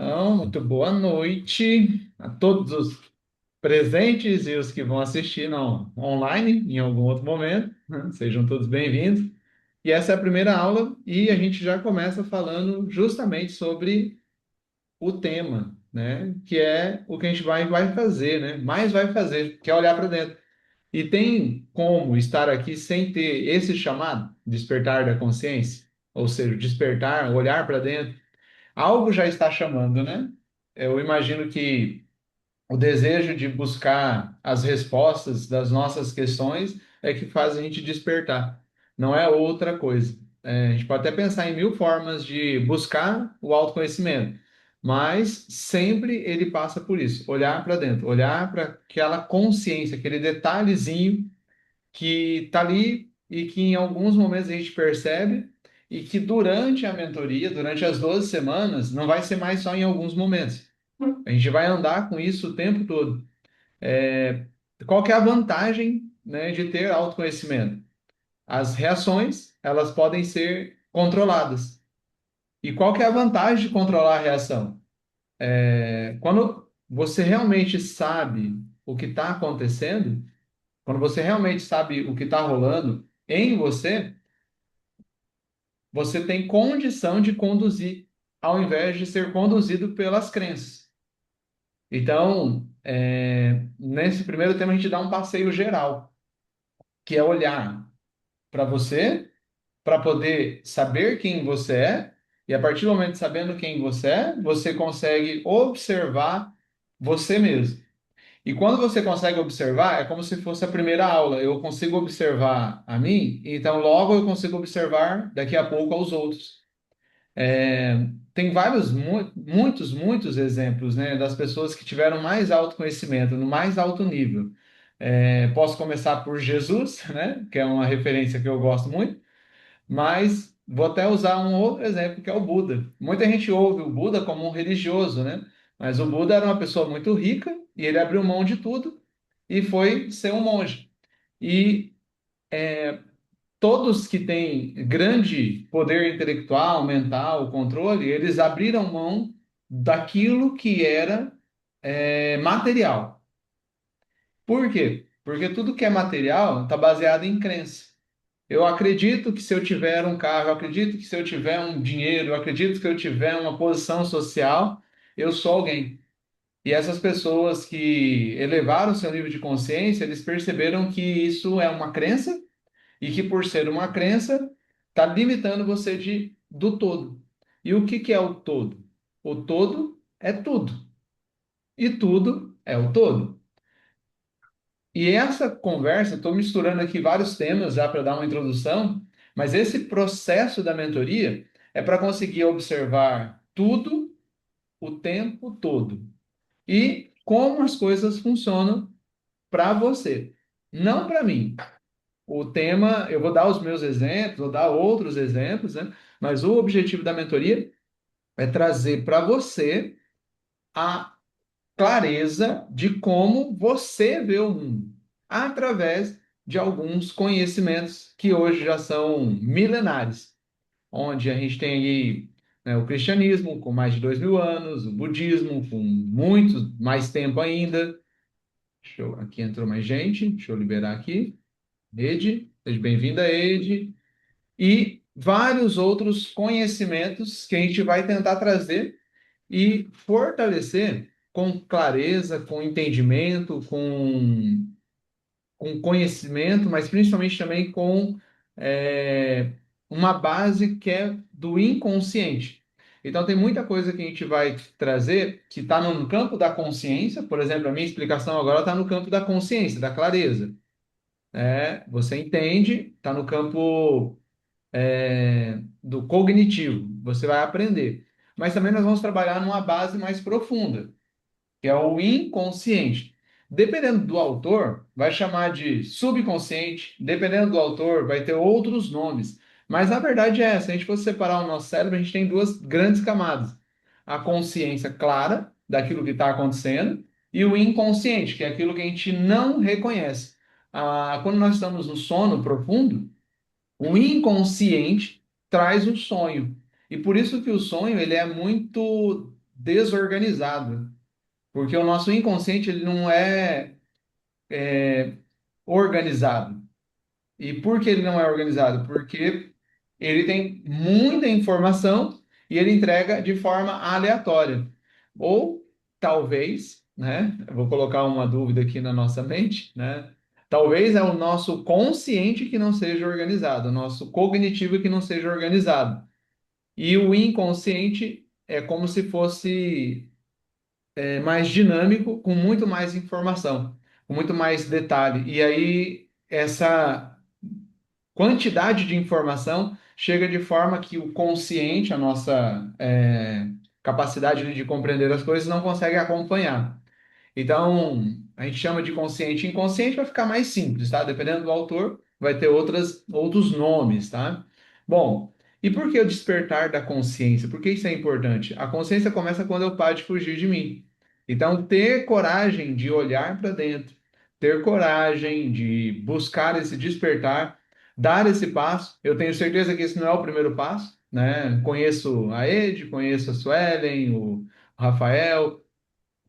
Então, muito boa noite a todos os presentes e os que vão assistir não, online em algum outro momento, né? Sejam todos bem-vindos. E essa é a primeira aula e a gente já começa falando justamente sobre o tema, né? Que é o que a gente vai fazer, né? Mais vai fazer, que é olhar para dentro. E tem como estar aqui sem ter esse chamado, despertar da consciência, ou seja, despertar, olhar para dentro. Algo já está chamando, né? Eu imagino que o desejo de buscar as respostas das nossas questões é que faz a gente despertar, não é outra coisa. A gente pode até pensar em mil formas de buscar o autoconhecimento, mas sempre ele passa por isso, olhar para dentro, olhar para aquela consciência, aquele detalhezinho que está ali e que em alguns momentos a gente percebe e que durante a mentoria, durante as 12 semanas, não vai ser mais só em alguns momentos. A gente vai andar com isso o tempo todo. É, qual que é a vantagem, né, de ter autoconhecimento? As reações, elas podem ser controladas. E qual que é a vantagem de controlar a reação? Quando você realmente sabe o que está acontecendo, quando você realmente sabe o que está rolando em você, você tem condição de conduzir, ao invés de ser conduzido pelas crenças. Então, nesse primeiro tema, a gente dá um passeio geral, que é olhar para você, para poder saber quem você é, e a partir do momento de sabendo quem você consegue observar você mesmo. E quando você consegue observar, é como se fosse a primeira aula. Eu consigo observar a mim, então logo eu consigo observar daqui a pouco aos outros. Tem vários, muitos exemplos, né, das pessoas que tiveram mais autoconhecimento, no mais alto nível. Posso começar por Jesus, né, que é uma referência que eu gosto muito, mas vou até usar um outro exemplo, que é o Buda. Muita gente ouve o Buda como um religioso, né, mas o Buda era uma pessoa muito rica e ele abriu mão de tudo e foi ser um monge. E todos que têm grande poder intelectual, mental, controle, eles abriram mão daquilo que era material. Por quê? Porque tudo que é material está baseado em crença. Eu acredito que se eu tiver um carro, eu acredito que se eu tiver um dinheiro, eu acredito que eu tiver uma posição social, eu sou alguém. E essas pessoas que elevaram seu nível de consciência, eles perceberam que isso é uma crença e que por ser uma crença está limitando você do todo. E o que que é o todo? O todo é tudo e tudo é o todo. E essa conversa, estou misturando aqui vários temas já para dar uma introdução, mas esse processo da mentoria é para conseguir observar tudo o tempo todo e como as coisas funcionam para você, não para mim. O tema, eu vou dar os meus exemplos, vou dar outros exemplos, né? Mas o objetivo da mentoria é trazer para você a clareza de como você vê o mundo, através de alguns conhecimentos que hoje já são milenares, onde a gente tem aí, né, o cristianismo com mais de 2.000 anos, o budismo com muito mais tempo ainda. Aqui entrou mais gente, deixa eu liberar aqui. Ede, seja bem-vinda, Ede. E vários outros conhecimentos que a gente vai tentar trazer e fortalecer com clareza, com entendimento, com conhecimento, mas principalmente também com é, uma base que é do inconsciente. Então, tem muita coisa que a gente vai trazer que está no campo da consciência, por exemplo, a minha explicação agora está no campo da consciência, da clareza. Você entende, está no campo do cognitivo, você vai aprender. Mas também nós vamos trabalhar numa base mais profunda, que é o inconsciente. Dependendo do autor, vai chamar de subconsciente, dependendo do autor, vai ter outros nomes. Mas a verdade é essa: se a gente fosse separar o nosso cérebro, a gente tem duas grandes camadas: a consciência clara daquilo que está acontecendo e o inconsciente, que é aquilo que a gente não reconhece. Quando nós estamos no sono profundo, o inconsciente traz o sonho. E por isso que o sonho ele é muito desorganizado, porque o nosso inconsciente ele não é organizado. E por que ele não é organizado? Porque ele tem muita informação e ele entrega de forma aleatória. Ou talvez, né? Eu vou colocar uma dúvida aqui na nossa mente, né? Talvez é o nosso consciente que não seja organizado, o nosso cognitivo que não seja organizado. E o inconsciente é como se fosse mais dinâmico, com muito mais informação, com muito mais detalhe. E aí, essa quantidade de informação chega de forma que o consciente, a nossa capacidade de compreender as coisas, não consegue acompanhar. Então, a gente chama de consciente e inconsciente para ficar mais simples, tá? Dependendo do autor, vai ter outros nomes, tá? Bom, e por que o despertar da consciência? Por que isso é importante? A consciência começa quando eu paro de fugir de mim. Então, ter coragem de olhar para dentro, ter coragem de buscar esse despertar, dar esse passo. Eu tenho certeza que esse não é o primeiro passo, né? Conheço a Ed, conheço a Suelen, o Rafael,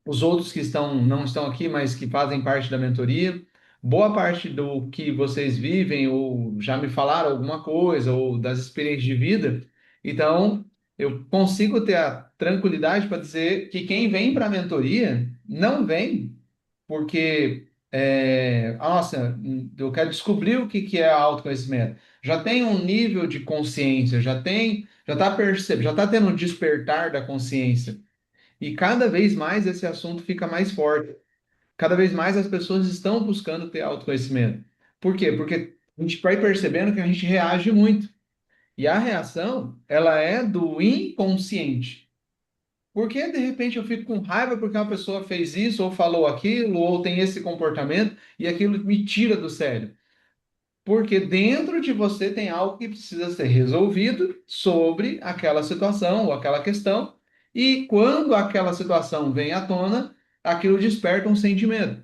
os outros que não estão aqui, mas que fazem parte da mentoria. Boa parte do que vocês vivem, ou já me falaram alguma coisa, ou das experiências de vida, então eu consigo ter a tranquilidade para dizer que quem vem para a mentoria não vem porque, nossa, eu quero descobrir o que é autoconhecimento. Já tem um nível de consciência, já está percebendo, já está tendo um despertar da consciência. E cada vez mais esse assunto fica mais forte. Cada vez mais as pessoas estão buscando ter autoconhecimento. Por quê? Porque a gente vai percebendo que a gente reage muito. E a reação, ela é do inconsciente. Porque de repente eu fico com raiva porque uma pessoa fez isso, ou falou aquilo, ou tem esse comportamento, e aquilo me tira do sério. Porque dentro de você tem algo que precisa ser resolvido sobre aquela situação ou aquela questão, e quando aquela situação vem à tona, aquilo desperta um sentimento.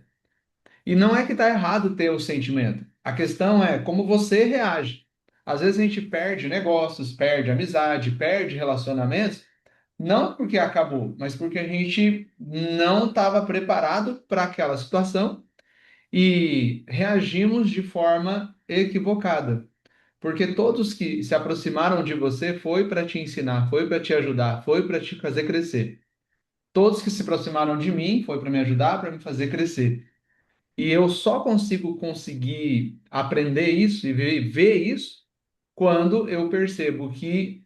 E não é que está errado ter o sentimento, a questão é como você reage. Às vezes a gente perde negócios, perde amizade, perde relacionamentos, não porque acabou, mas porque a gente não estava preparado para aquela situação e reagimos de forma equivocada. Porque todos que se aproximaram de você foi para te ensinar, foi para te ajudar, foi para te fazer crescer. Todos que se aproximaram de mim foi para me ajudar, para me fazer crescer. E eu só consigo conseguir aprender isso e ver isso quando eu percebo que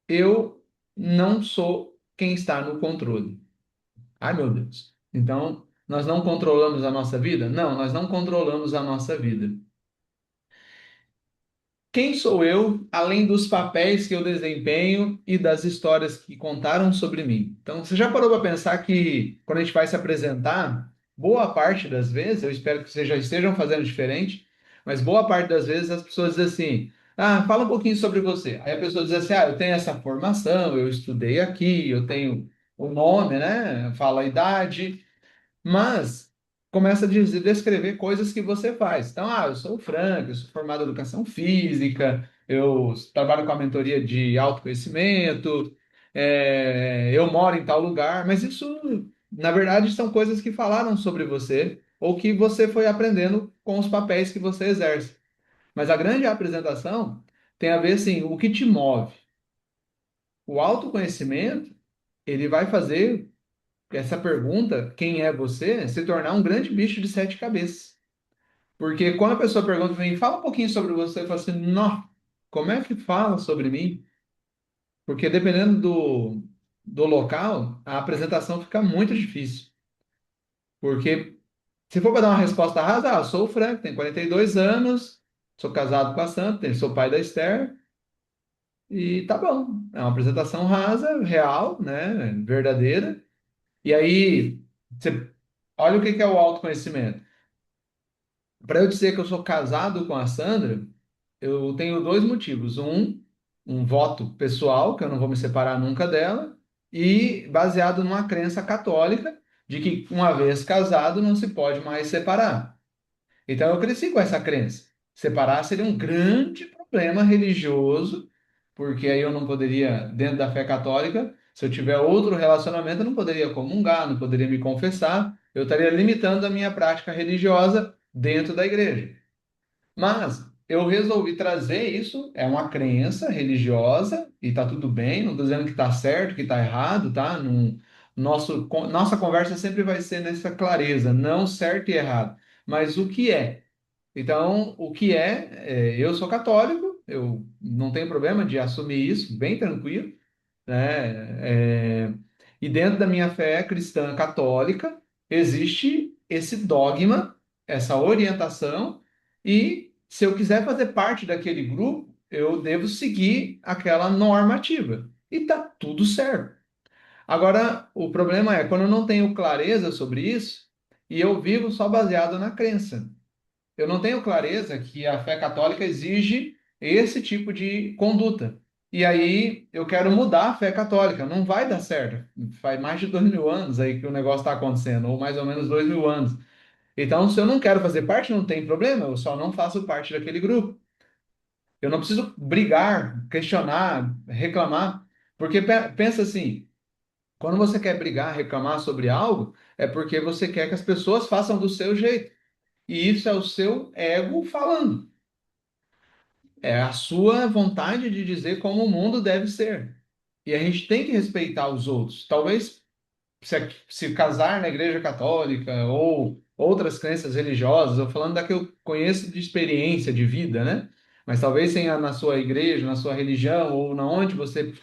eu não sou quem está no controle. Ai, meu Deus. Então, nós não controlamos a nossa vida? Não, nós não controlamos a nossa vida. Quem sou eu, além dos papéis que eu desempenho e das histórias que contaram sobre mim? Então, você já parou para pensar que quando a gente vai se apresentar, boa parte das vezes, eu espero que vocês já estejam fazendo diferente, mas boa parte das vezes as pessoas dizem assim: ah, fala um pouquinho sobre você. Aí a pessoa diz assim: ah, eu tenho essa formação, eu estudei aqui, eu tenho o nome, né? Fala a idade. Mas começa a descrever coisas que você faz. Então, eu sou o Frank, eu sou formado em educação física, eu trabalho com a mentoria de autoconhecimento, eu moro em tal lugar, mas isso, na verdade, são coisas que falaram sobre você ou que você foi aprendendo com os papéis que você exerce. Mas a grande apresentação tem a ver, assim, o que te move. O autoconhecimento, ele vai fazer essa pergunta, quem é você, se tornar um grande bicho de sete cabeças. Porque quando a pessoa pergunta para mim, fala um pouquinho sobre você, eu falo assim, não, como é que fala sobre mim? Porque dependendo do local, a apresentação fica muito difícil. Porque se for para dar uma resposta rasa, eu sou o Frank, tenho 42 anos, sou casado com a Santa, sou pai da Esther, e tá bom. É uma apresentação rasa, real, né, verdadeira. E aí, você olha o que é o autoconhecimento. Para eu dizer que eu sou casado com a Sandra, eu tenho dois motivos. Um voto pessoal, que eu não vou me separar nunca dela, e baseado numa crença católica de que uma vez casado não se pode mais separar. Então eu cresci com essa crença. Separar seria um grande problema religioso porque aí eu não poderia, dentro da fé católica, se eu tiver outro relacionamento, eu não poderia comungar, não poderia me confessar, eu estaria limitando a minha prática religiosa dentro da igreja. Mas eu resolvi trazer isso, é uma crença religiosa e tá tudo bem, não estou dizendo que tá certo, que tá errado, tá? Nossa conversa sempre vai ser nessa clareza, não certo e errado, mas o que é. Então, eu sou católico, eu não tenho problema de assumir isso, bem tranquilo, né? E dentro da minha fé cristã católica, existe esse dogma, essa orientação, e se eu quiser fazer parte daquele grupo, eu devo seguir aquela normativa. E tá tudo certo. Agora, o problema é quando eu não tenho clareza sobre isso e eu vivo só baseado na crença. Eu não tenho clareza que a fé católica exige esse tipo de conduta. E aí eu quero mudar a fé católica. Não vai dar certo. Faz mais de 2000 anos aí que o negócio está acontecendo, ou mais ou menos 2000 anos. Então, se eu não quero fazer parte, não tem problema, eu só não faço parte daquele grupo. Eu não preciso brigar, questionar, reclamar, porque pensa assim, quando você quer brigar, reclamar sobre algo, é porque você quer que as pessoas façam do seu jeito. E isso é o seu ego falando. É a sua vontade de dizer como o mundo deve ser. E a gente tem que respeitar os outros. Talvez se casar na igreja católica ou outras crenças religiosas, eu falando da que eu conheço de experiência de vida, né? Mas talvez tenha na sua igreja, na sua religião ou na onde você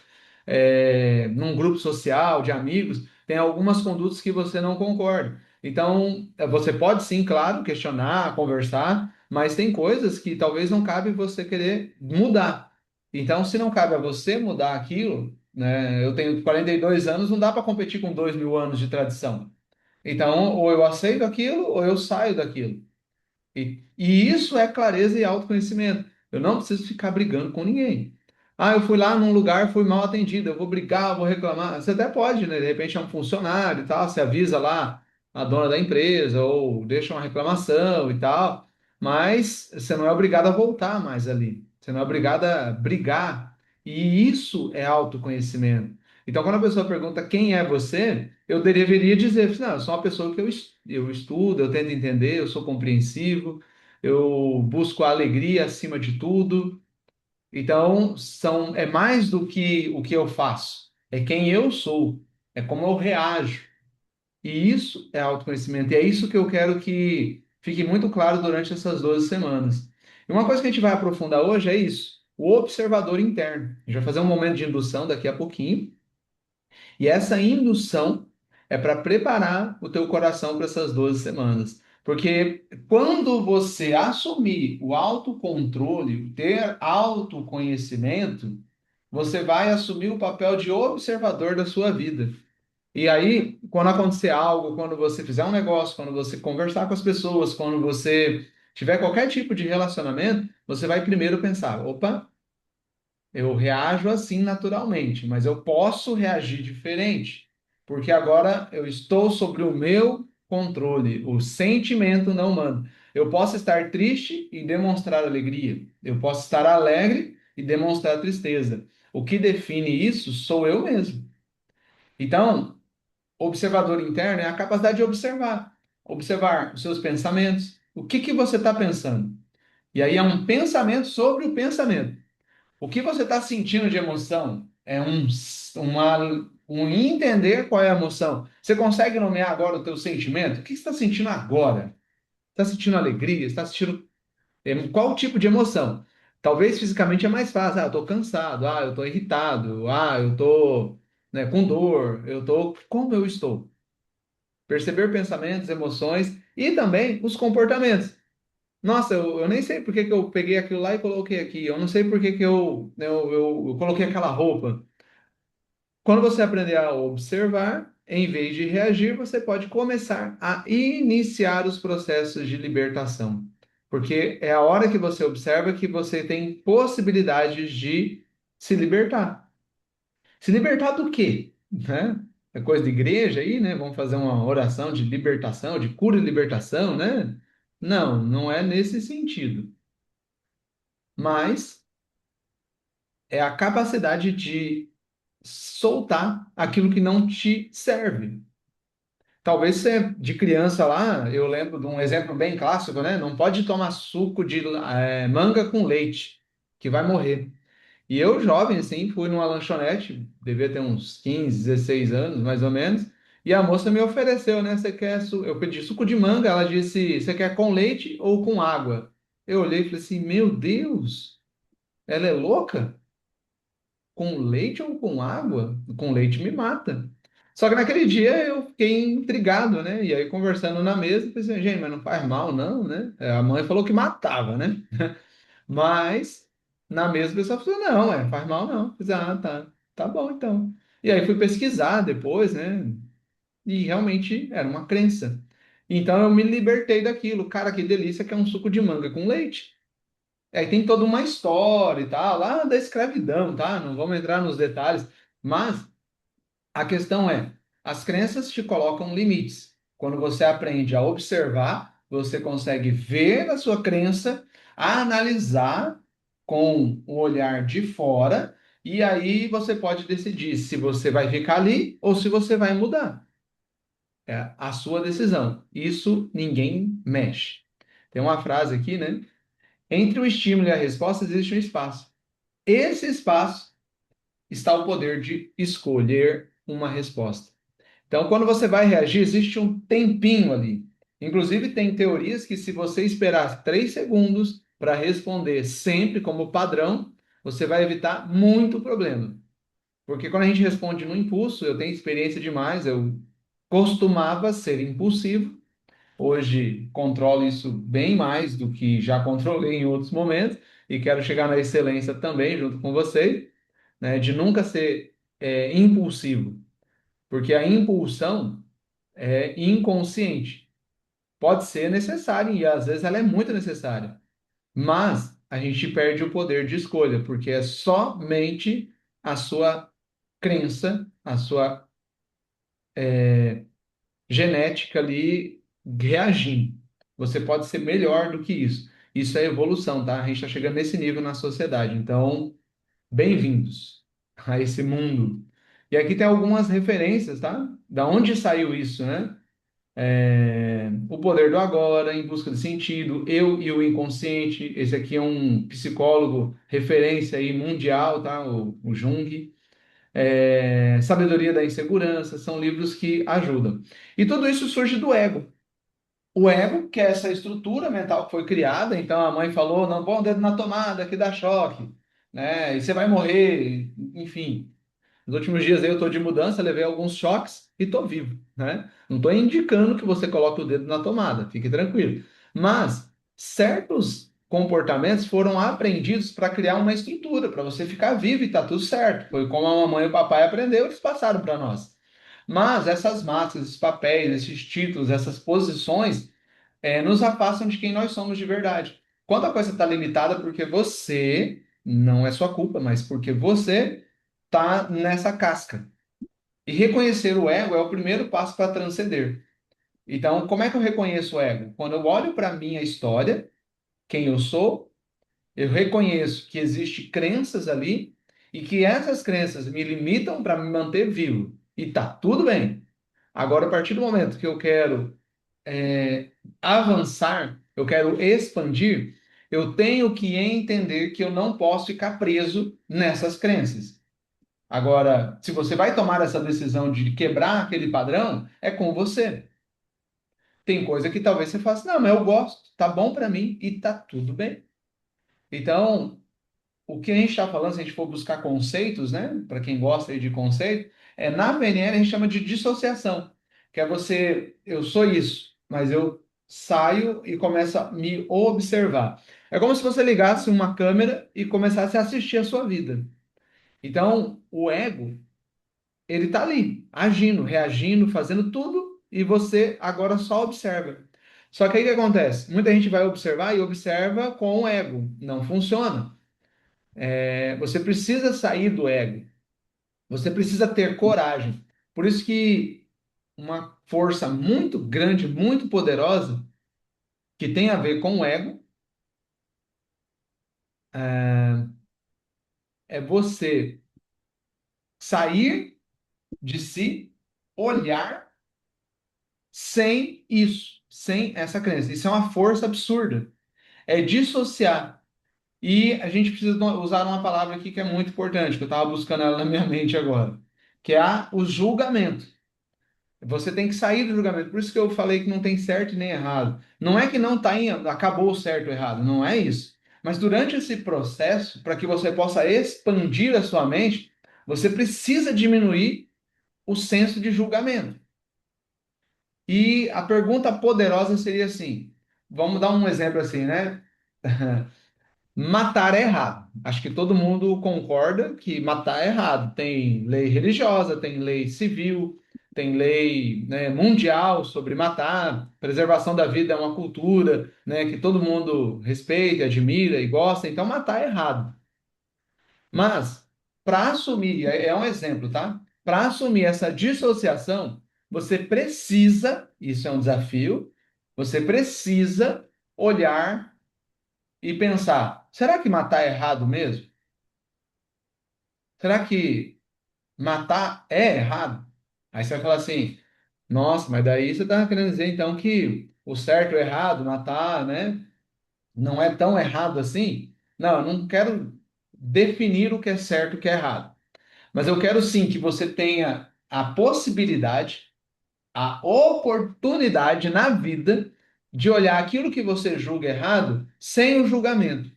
num grupo social de amigos, tem algumas condutas que você não concorda. Então, você pode sim, claro, questionar, conversar, mas tem coisas que talvez não cabe você querer mudar. Então, se não cabe a você mudar aquilo, né? Eu tenho 42 anos, não dá para competir com 2000 anos de tradição. Então, ou eu aceito aquilo, ou eu saio daquilo. E isso é clareza e autoconhecimento. Eu não preciso ficar brigando com ninguém. Ah, eu fui lá num lugar, fui mal atendido, eu vou brigar, eu vou reclamar. Você até pode, né? De repente é um funcionário e tal, você avisa lá a dona da empresa ou deixa uma reclamação e tal, mas você não é obrigado a voltar mais ali. Você não é obrigado a brigar. E isso é autoconhecimento. Então, quando a pessoa pergunta quem é você, eu deveria dizer, não, eu sou uma pessoa que eu estudo, eu tento entender, eu sou compreensivo, eu busco a alegria acima de tudo. Então, é mais do que o que eu faço, é quem eu sou, é como eu reajo. E isso é autoconhecimento, e é isso que eu quero que fique muito claro durante essas 12 semanas. E uma coisa que a gente vai aprofundar hoje é isso, o observador interno. A gente vai fazer um momento de indução daqui a pouquinho. E essa indução é para preparar o teu coração para essas 12 semanas. Porque quando você assumir o autocontrole, ter autoconhecimento, você vai assumir o papel de observador da sua vida. E aí, quando acontecer algo, quando você fizer um negócio, quando você conversar com as pessoas, quando você tiver qualquer tipo de relacionamento, você vai primeiro pensar: opa, eu reajo assim naturalmente, mas eu posso reagir diferente, porque agora eu estou sobre o meu controle, o sentimento não manda. Eu posso estar triste e demonstrar alegria, eu posso estar alegre e demonstrar tristeza. O que define isso sou eu mesmo. Então, observador interno é a capacidade de observar, observar os seus pensamentos, o que que você está pensando. E aí é um pensamento sobre o pensamento. O que você está sentindo de emoção é um entender qual é a emoção. Você consegue nomear agora o teu sentimento? O que você está sentindo agora? Está sentindo alegria? Está sentindo qual tipo de emoção? Talvez fisicamente é mais fácil. Ah, eu estou cansado. Ah, eu estou irritado. Ah, eu estou, né, com dor. Eu estou. Como eu estou? Perceber pensamentos, emoções e também os comportamentos. Nossa, eu nem sei por que que eu peguei aquilo lá e coloquei aqui. Eu não sei por que que eu coloquei aquela roupa. Quando você aprender a observar, em vez de reagir, você pode começar a iniciar os processos de libertação. Porque é a hora que você observa que você tem possibilidades de se libertar. Se libertar do quê? Né? É coisa de igreja aí, né? Vamos fazer uma oração de libertação, de cura e libertação, né? Não, não é nesse sentido. Mas é a capacidade de soltar aquilo que não te serve. Talvez você, de criança lá, eu lembro de um exemplo bem clássico, né? Não pode tomar suco de manga com leite, que vai morrer. E eu, jovem, assim, fui numa lanchonete, devia ter uns 15, 16 anos, mais ou menos, e a moça me ofereceu, né? Você quer Eu pedi suco de manga, ela disse, você quer com leite ou com água? Eu olhei e falei assim, meu Deus, ela é louca? Com leite ou com água? Com leite me mata. Só que naquele dia eu fiquei intrigado, né? E aí, conversando na mesa, eu pensei, gente, mas não faz mal, não, né? A mãe falou que matava, né? Mas na mesa o pessoal falou, não, faz mal não. Eu falei, ah, tá bom então. E aí fui pesquisar depois, né? E realmente era uma crença. Então eu me libertei daquilo. Cara, que delícia que é um suco de manga com leite. Aí tem toda uma história e tal, lá da escravidão, tá? Não vamos entrar nos detalhes, mas a questão é, as crenças te colocam limites. Quando você aprende a observar, você consegue ver a sua crença, analisar com o olhar de fora, e aí você pode decidir se você vai ficar ali ou se você vai mudar. É a sua decisão. Isso ninguém mexe. Tem uma frase aqui, né? Entre o estímulo e a resposta existe um espaço. Esse espaço está o poder de escolher uma resposta. Então, quando você vai reagir, existe um tempinho ali. Inclusive, tem teorias que, se você esperar 3 segundos para responder sempre como padrão, você vai evitar muito problema. Porque quando a gente responde no impulso, eu tenho experiência demais, eu costumava ser impulsivo. Hoje controlo isso bem mais do que já controlei em outros momentos e quero chegar na excelência também junto com você, né, de nunca ser impulsivo, porque a impulsão é inconsciente. Pode ser necessária e às vezes ela é muito necessária, mas a gente perde o poder de escolha, porque é somente a sua crença, a sua genética ali reagindo. Você pode ser melhor do que isso. Isso é evolução, tá? A gente está chegando nesse nível na sociedade. Então, bem-vindos a esse mundo. E aqui tem algumas referências, tá? Da onde saiu isso, né? O Poder do Agora, Em Busca de Sentido, Eu e o Inconsciente. Esse aqui é um psicólogo referência aí mundial, tá? O Jung. Sabedoria da Insegurança, são livros que ajudam. E tudo isso surge do ego. O ego, que é essa estrutura mental que foi criada, então a mãe falou, não põe o dedo na tomada que dá choque, né? E você vai morrer, enfim. Nos últimos dias aí eu estou de mudança, levei alguns choques e estou vivo, né? Não estou indicando que você coloque o dedo na tomada, fique tranquilo. Mas certos comportamentos foram aprendidos para criar uma estrutura, para você ficar vivo e tá tudo certo. Foi como a mamãe e o papai aprendeu, eles passaram para nós. Mas essas máscaras, esses papéis, esses títulos, essas posições, nos afastam de quem nós somos de verdade. Quando a coisa está limitada, porque você, não é sua culpa, mas porque você está nessa casca. E reconhecer o ego é o primeiro passo para transcender. Então, como é que eu reconheço o ego? Quando eu olho para a minha história, quem eu sou, eu reconheço que existem crenças ali e que essas crenças me limitam para me manter vivo. E tá tudo bem. Agora, a partir do momento que eu quero avançar, eu quero expandir, eu tenho que entender que eu não posso ficar preso nessas crenças. Agora, se você vai tomar essa decisão de quebrar aquele padrão, é com você. Tem coisa que talvez você faça, não, mas eu gosto, tá bom para mim e tá tudo bem. Então, o que a gente está falando, se a gente for buscar conceitos, né, para quem gosta aí de conceito, na PNL a gente chama de dissociação, que é você, eu sou isso, mas eu saio e começo a me observar. É como se você ligasse uma câmera e começasse a assistir a sua vida. Então, o ego, ele tá ali, agindo, reagindo, fazendo tudo, e você agora só observa. Só que aí o que acontece? Muita gente vai observar e observa com o ego. Não funciona. Você precisa sair do ego. Você precisa ter coragem. Por isso que uma força muito grande, muito poderosa, que tem a ver com o ego, é você sair de si, olhar sem isso, sem essa crença. Isso é uma força absurda. É dissociar. E a gente precisa usar uma palavra aqui que é muito importante, que eu estava buscando ela na minha mente agora, que é o julgamento. Você tem que sair do julgamento. Por isso que eu falei que não tem certo e nem errado. Não é que não está em, acabou o certo ou errado, não é isso. Mas durante esse processo, para que você possa expandir a sua mente, você precisa diminuir o senso de julgamento. E a pergunta poderosa seria assim: vamos dar um exemplo assim, né? Matar é errado. Acho que todo mundo concorda que matar é errado. Tem lei religiosa, tem lei civil, tem lei, né, mundial sobre matar. Preservação da vida é uma cultura, né, que todo mundo respeita, admira e gosta. Então, matar é errado. Mas, para assumir, é um exemplo, tá? Para assumir essa dissociação, você precisa, isso é um desafio, você precisa olhar e pensar: será que matar é errado mesmo? Será que matar é errado? Aí você vai falar assim: nossa, mas daí você está querendo dizer então que o certo e o errado, matar, né, não é tão errado assim? Não, eu não quero definir o que é certo e o que é errado. Mas eu quero sim que você tenha a possibilidade, a oportunidade na vida de olhar aquilo que você julga errado sem o julgamento.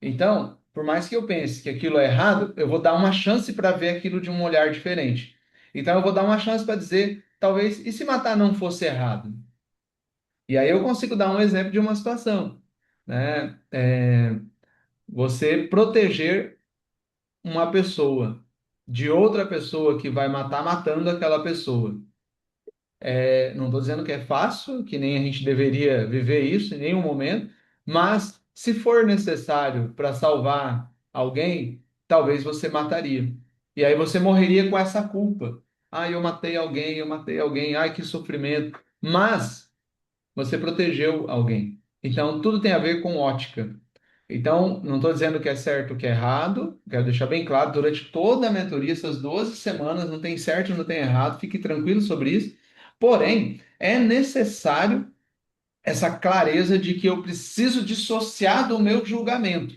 Então, por mais que eu pense que aquilo é errado, eu vou dar uma chance para ver aquilo de um olhar diferente. Então, eu vou dar uma chance para dizer, talvez, e se matar não fosse errado? E aí eu consigo dar um exemplo de uma situação, né? Você proteger uma pessoa de outra pessoa que vai matar matando aquela pessoa. Não estou dizendo que é fácil, que nem a gente deveria viver isso em nenhum momento, mas se for necessário para salvar alguém, talvez você mataria. E aí você morreria com essa culpa. Ah, eu matei alguém, ai, que sofrimento. Mas você protegeu alguém. Então, tudo tem a ver com ótica. Então, não estou dizendo que é certo ou que é errado, quero deixar bem claro, durante toda a mentoria, essas 12 semanas, não tem certo, não tem errado, fique tranquilo sobre isso. Porém, é necessário essa clareza de que eu preciso dissociar do meu julgamento.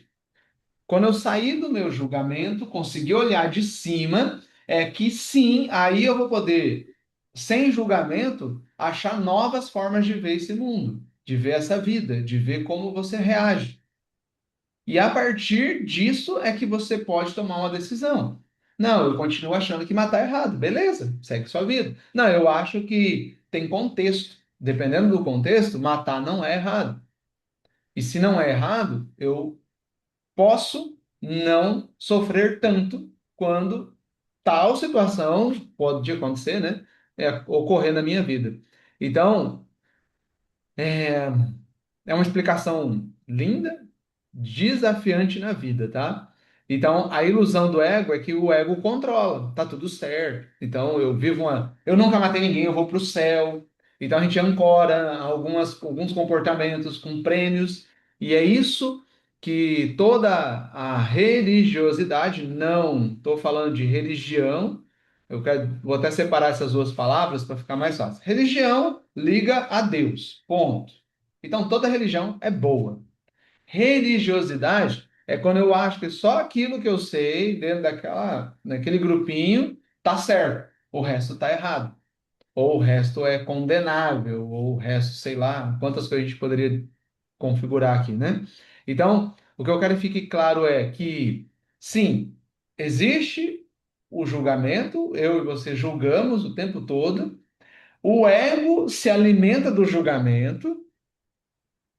Quando eu sair do meu julgamento, conseguir olhar de cima, é que sim, aí eu vou poder, sem julgamento, achar novas formas de ver esse mundo, de ver essa vida, de ver como você reage. E a partir disso é que você pode tomar uma decisão. Não, eu continuo achando que matar é errado. Beleza, segue sua vida. Não, eu acho que tem contexto. Dependendo do contexto, matar não é errado. E se não é errado, eu posso não sofrer tanto quando tal situação pode acontecer, né? Ocorrer na minha vida. Então, é, é uma explicação linda, desafiante na vida, tá? Então, a ilusão do ego é que o ego controla, tá tudo certo. Então, eu nunca matei ninguém, eu vou para o céu. Então, a gente ancora alguns comportamentos com prêmios, e é isso que toda a religiosidade, não estou falando de religião, vou até separar essas duas palavras para ficar mais fácil. Religião liga a Deus, ponto. Então, toda religião é boa. Religiosidade é quando eu acho que só aquilo que eu sei, dentro daquele grupinho, tá certo. O resto tá errado. Ou o resto é condenável, ou o resto, sei lá, quantas coisas a gente poderia configurar aqui, né? Então, o que eu quero que fique claro é que, sim, existe o julgamento, eu e você julgamos o tempo todo, o ego se alimenta do julgamento,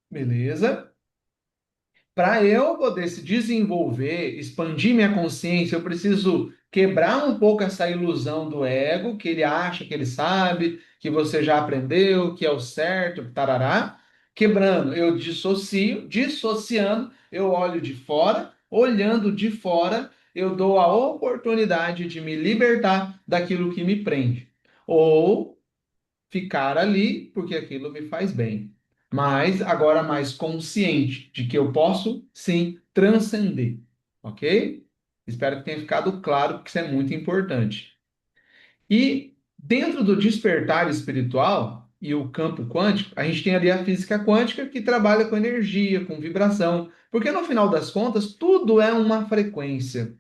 beleza? Para eu poder se desenvolver, expandir minha consciência, eu preciso quebrar um pouco essa ilusão do ego, que ele acha que ele sabe, que você já aprendeu, que é o certo, tarará. Quebrando, eu dissocio, dissociando, eu olho de fora, olhando de fora, eu dou a oportunidade de me libertar daquilo que me prende. Ou ficar ali porque aquilo me faz bem. Mas agora mais consciente de que eu posso sim transcender, ok? Espero que tenha ficado claro que isso é muito importante. E dentro do despertar espiritual e o campo quântico, a gente tem ali a física quântica que trabalha com energia, com vibração, porque no final das contas, tudo é uma frequência.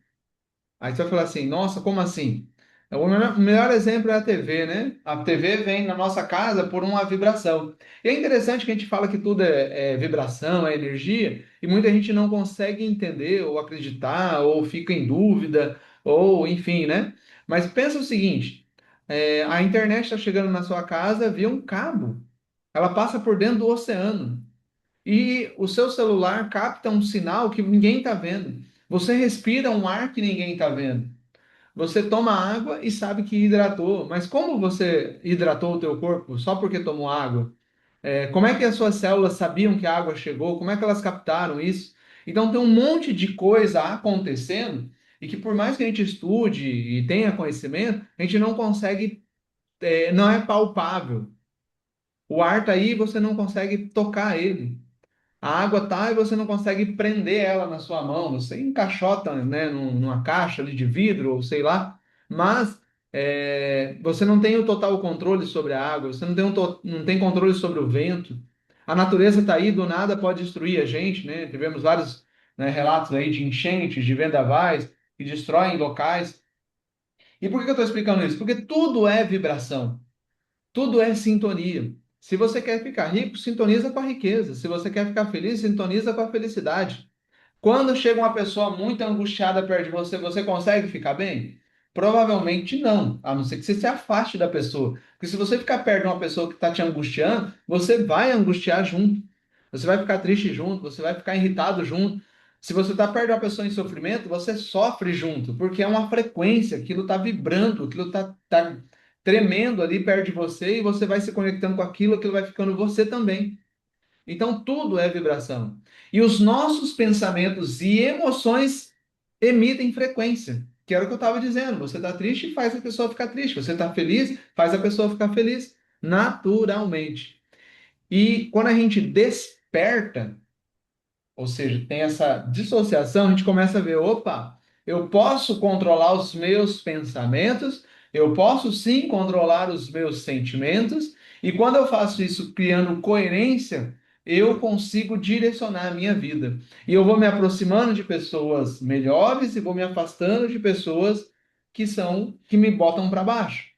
Aí você vai falar assim, nossa, como assim? O melhor exemplo é a TV, né? A TV vem na nossa casa por uma vibração. E é interessante que a gente fala que tudo é vibração, é energia, e muita gente não consegue entender, ou acreditar, ou fica em dúvida, ou enfim, né? Mas pensa o seguinte: a internet está chegando na sua casa via um cabo. Ela passa por dentro do oceano. E o seu celular capta um sinal que ninguém está vendo. Você respira um ar que ninguém está vendo. Você toma água e sabe que hidratou, mas como você hidratou o teu corpo só porque tomou água? Como é que as suas células sabiam que a água chegou? Como é que elas captaram isso? Então tem um monte de coisa acontecendo e que por mais que a gente estude e tenha conhecimento, a gente não consegue, não é palpável. O ar tá aí e você não consegue tocar ele. A água tá e você não consegue prender ela na sua mão. Você encaixota, né, numa caixa ali de vidro ou sei lá, mas você não tem o total controle sobre a água. Você não tem controle sobre o vento. A natureza está aí, do nada pode destruir a gente, né? Tivemos vários, né, relatos aí de enchentes, de vendavais que destroem locais. E por que eu estou explicando isso? Porque tudo é vibração. Tudo é sintonia. Se você quer ficar rico, sintoniza com a riqueza. Se você quer ficar feliz, sintoniza com a felicidade. Quando chega uma pessoa muito angustiada perto de você, você consegue ficar bem? Provavelmente não, a não ser que você se afaste da pessoa. Porque se você ficar perto de uma pessoa que está te angustiando, você vai angustiar junto. Você vai ficar triste junto, você vai ficar irritado junto. Se você está perto de uma pessoa em sofrimento, você sofre junto, porque é uma frequência, aquilo está vibrando, aquilo tá tremendo ali perto de você e você vai se conectando com aquilo, aquilo vai ficando você também. Então, tudo é vibração. E os nossos pensamentos e emoções emitem frequência, que era o que eu estava dizendo. Você está triste, faz a pessoa ficar triste. Você está feliz, faz a pessoa ficar feliz, naturalmente. E quando a gente desperta, ou seja, tem essa dissociação, a gente começa a ver, opa, eu posso controlar os meus pensamentos, eu posso sim controlar os meus sentimentos, e quando eu faço isso criando coerência, eu consigo direcionar a minha vida. E eu vou me aproximando de pessoas melhores e vou me afastando de pessoas que me botam para baixo.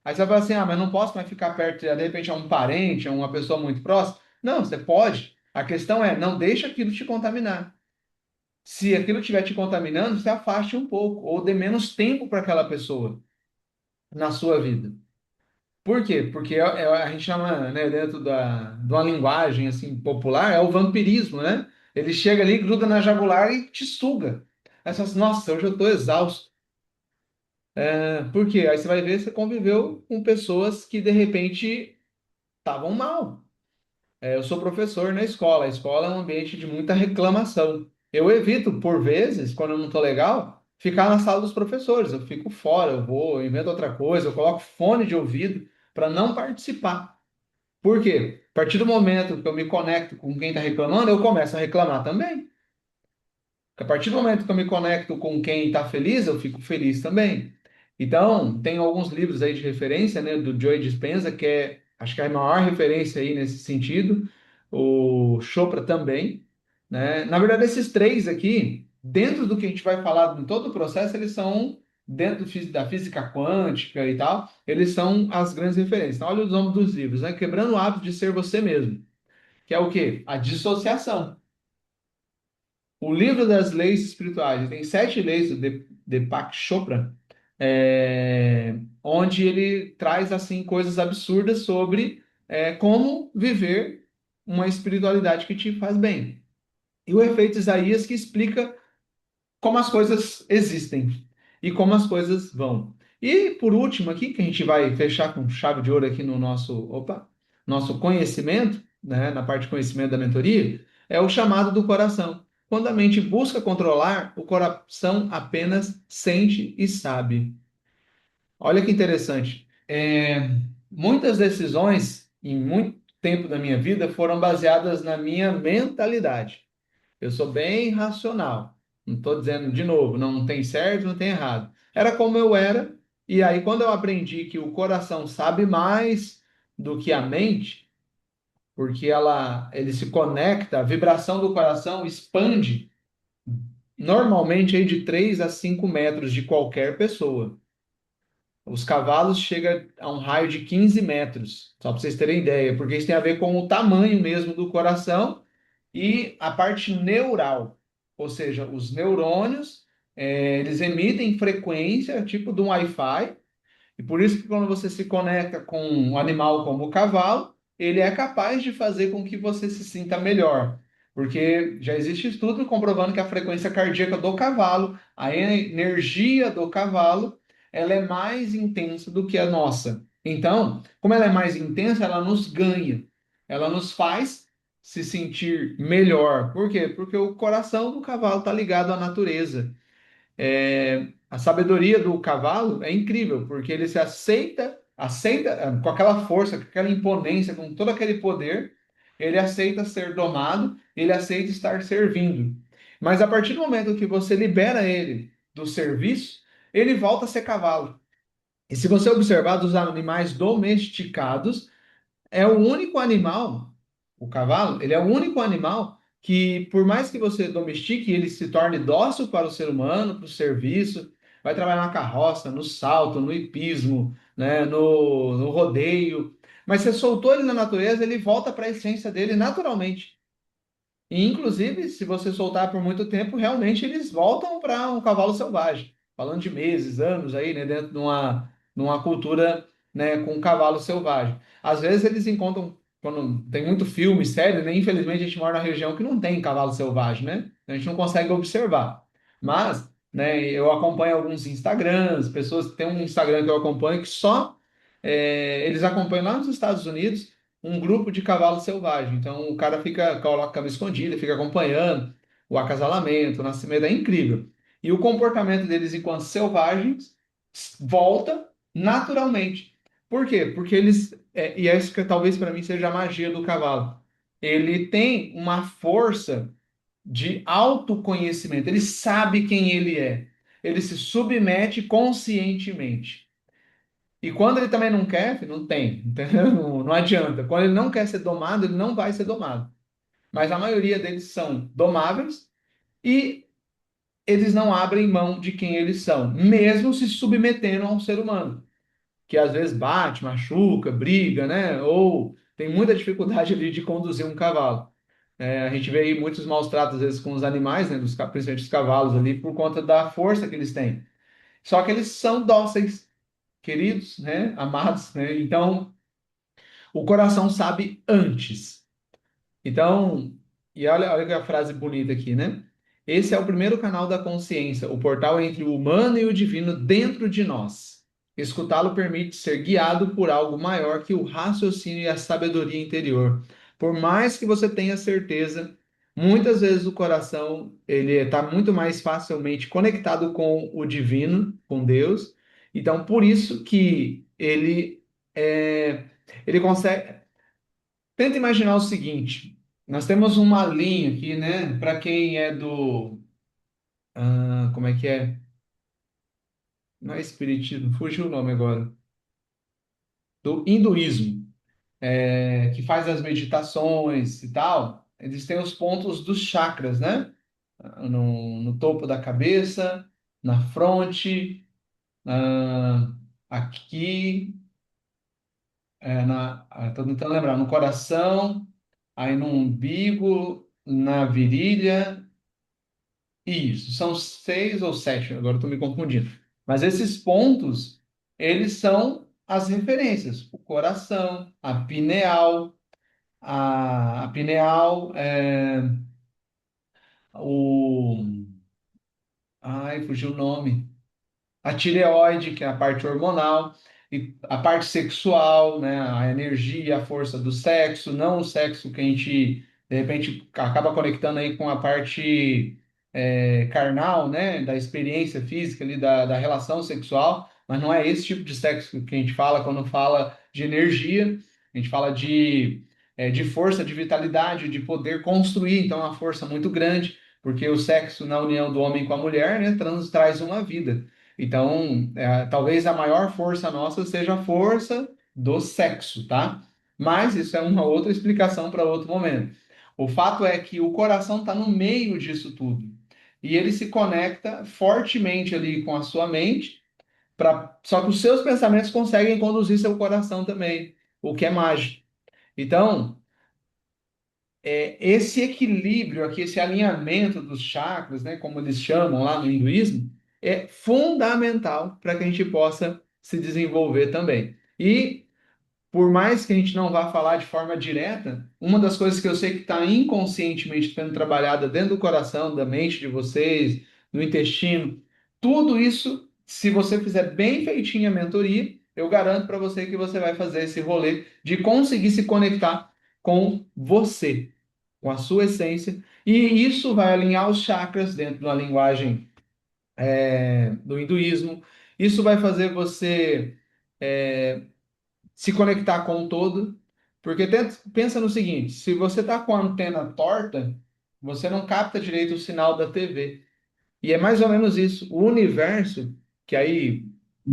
Aí você vai falar assim, ah, mas não posso mais ficar perto, de repente, a um parente, a uma pessoa muito próxima. Não, você pode. A questão é, não deixa aquilo te contaminar. Se aquilo estiver te contaminando, se afaste um pouco, ou dê menos tempo para aquela pessoa na sua vida. Por quê? Porque a gente chama, né, dentro de uma linguagem assim popular, é o vampirismo, né? Ele chega ali, gruda na jagular e te suga. Aí você fala assim, nossa, hoje eu estou exausto. Por quê? Aí você vai ver, você conviveu com pessoas que de repente estavam mal. Eu sou professor na escola. A escola é um ambiente de muita reclamação. Eu evito, por vezes, quando eu não estou legal, ficar na sala dos professores. Eu fico fora, eu invento outra coisa, eu coloco fone de ouvido para não participar. Por quê? A partir do momento que eu me conecto com quem está reclamando, eu começo a reclamar também. A partir do momento que eu me conecto com quem está feliz, eu fico feliz também. Então, tem alguns livros aí de referência, né, do Joe Dispenza, que acho que é a maior referência aí nesse sentido, o Chopra também, né? Na verdade, esses três aqui, dentro do que a gente vai falar em todo o processo, eles são, dentro da física quântica e tal, eles são as grandes referências. Então, olha os nomes dos livros, né? Quebrando o hábito de ser você mesmo, que é o quê? A dissociação. O livro das leis espirituais, tem 7 leis do Deepak Chopra, onde ele traz assim coisas absurdas sobre como viver uma espiritualidade que te faz bem. E o efeito Isaías que explica como as coisas existem e como as coisas vão. E por último aqui, que a gente vai fechar com chave de ouro aqui no nosso conhecimento, né, na parte de conhecimento da mentoria, é o chamado do coração. Quando a mente busca controlar, o coração apenas sente e sabe. Olha que interessante. Muitas decisões em muito tempo da minha vida foram baseadas na minha mentalidade. Eu sou bem racional. Não estou dizendo de novo, não tem certo, não tem errado. Era como eu era, e aí quando eu aprendi que o coração sabe mais do que a mente, porque ele se conecta, a vibração do coração expande normalmente aí de 3 a 5 metros de qualquer pessoa. Os cavalos chegam a um raio de 15 metros, só para vocês terem ideia, porque isso tem a ver com o tamanho mesmo do coração e a parte neural, ou seja, os neurônios, eles emitem frequência, tipo de um Wi-Fi, e por isso que quando você se conecta com um animal como o cavalo, ele é capaz de fazer com que você se sinta melhor. Porque já existe estudo comprovando que a frequência cardíaca do cavalo, a energia do cavalo, ela é mais intensa do que a nossa. Então, como ela é mais intensa, ela nos ganha. Ela nos faz se sentir melhor. Por quê? Porque o coração do cavalo está ligado à natureza. A sabedoria do cavalo é incrível, porque ele se aceita com aquela força, com aquela imponência, com todo aquele poder, ele aceita ser domado, ele aceita estar servindo. Mas a partir do momento que você libera ele do serviço, ele volta a ser cavalo. E se você observar dos animais domesticados, é o único animal, o cavalo, ele é o único animal que, por mais que você domestique, ele se torne dócil para o ser humano, para o serviço, vai trabalhar na carroça, no salto, no hipismo, né, no rodeio. Mas você soltou ele na natureza, ele volta para a essência dele naturalmente. E, inclusive, se você soltar por muito tempo, realmente eles voltam para um cavalo selvagem. Falando de meses, anos aí, né, dentro de uma cultura, né, com um cavalo selvagem. Às vezes eles encontram, quando tem muito filme, série, né, infelizmente a gente mora na região que não tem cavalo selvagem, né? A gente não consegue observar. Mas, né, eu acompanho alguns Instagrams, pessoas, tem um Instagram que eu acompanho que só eles acompanham lá nos Estados Unidos um grupo de cavalo selvagem. Então o cara coloca a câmera escondida, fica acompanhando o acasalamento, o nascimento, é incrível. E o comportamento deles enquanto selvagens volta naturalmente. Por quê? Porque e é isso que talvez para mim seja a magia do cavalo. Ele tem uma força de autoconhecimento, ele sabe quem ele é. Ele se submete conscientemente. E quando ele também não quer, filho, não tem, entendeu? Não adianta. Quando ele não quer ser domado, ele não vai ser domado. Mas a maioria deles são domáveis e eles não abrem mão de quem eles são, mesmo se submetendo a um ser humano, que às vezes bate, machuca, briga, né? Ou tem muita dificuldade ali de conduzir um cavalo. A gente vê aí muitos maus tratos, às vezes, com os animais, né? Principalmente os cavalos ali, por conta da força que eles têm. Só que eles são dóceis, queridos, né? Amados, né? Então, o coração sabe antes. Então, e olha que a frase bonita aqui, né? Esse é o primeiro canal da consciência, o portal entre o humano e o divino dentro de nós. Escutá-lo permite ser guiado por algo maior que o raciocínio e a sabedoria interior. Por mais que você tenha certeza, muitas vezes o coração ele está muito mais facilmente conectado com o divino, com Deus. Então, por isso que ele consegue. Tenta imaginar o seguinte: nós temos uma linha aqui, né? Para quem é como é que é? Não é espiritismo, fugiu o nome agora. Do hinduísmo, que faz as meditações e tal. Eles têm os pontos dos chakras, né? No topo da cabeça, na fronte, ah, aqui, tô tentando lembrar, no coração, aí no umbigo, na virilha. Isso, são 6 ou 7, agora estou me confundindo. Mas esses pontos, eles são as referências. O coração, a pineal, o... Ai, fugiu o nome. A tireoide, que é a parte hormonal, e a parte sexual, né, a energia, a força do sexo, não o sexo que a gente, de repente, acaba conectando aí com a parte carnal, né, da experiência física ali, da relação sexual, mas não é esse tipo de sexo que a gente fala quando fala de energia, a gente fala de força, de vitalidade, de poder construir, então é uma força muito grande, porque o sexo na união do homem com a mulher, né, traz uma vida. Então, talvez a maior força nossa seja a força do sexo, tá? Mas isso é uma outra explicação para outro momento. O fato é que o coração está no meio disso tudo. E ele se conecta fortemente ali com a sua mente, só que os seus pensamentos conseguem conduzir seu coração também, o que é mágico. Então, esse equilíbrio aqui, esse alinhamento dos chakras, né, como eles chamam lá no hinduísmo, é fundamental para que a gente possa se desenvolver também. E por mais que a gente não vá falar de forma direta, uma das coisas que eu sei que está inconscientemente sendo trabalhada dentro do coração, da mente de vocês, no intestino, tudo isso, se você fizer bem feitinho a mentoria, eu garanto para você que você vai fazer esse rolê de conseguir se conectar com você, com a sua essência, e isso vai alinhar os chakras dentro da linguagem do hinduísmo. Isso vai fazer você se conectar com o todo, porque pensa no seguinte: se você está com a antena torta, você não capta direito o sinal da TV. E é mais ou menos isso. O universo, que aí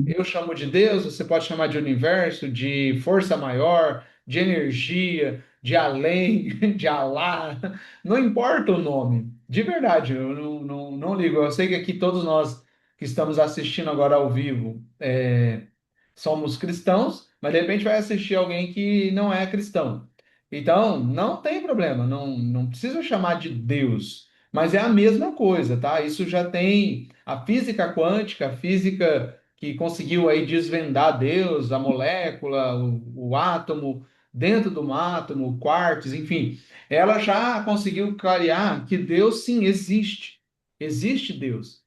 eu chamo de Deus, você pode chamar de universo, de força maior, de energia, de além, de Alá, não importa o nome. De verdade, eu não ligo. Eu sei que aqui todos nós que estamos assistindo agora ao vivo, somos cristãos, mas de repente vai assistir alguém que não é cristão. Então, não tem problema, não precisa chamar de Deus, mas é a mesma coisa, tá? Isso já tem a física quântica, a física que conseguiu aí desvendar Deus, a molécula, o átomo, dentro do átomo, o quarks, enfim, ela já conseguiu clarear que Deus sim existe. Existe Deus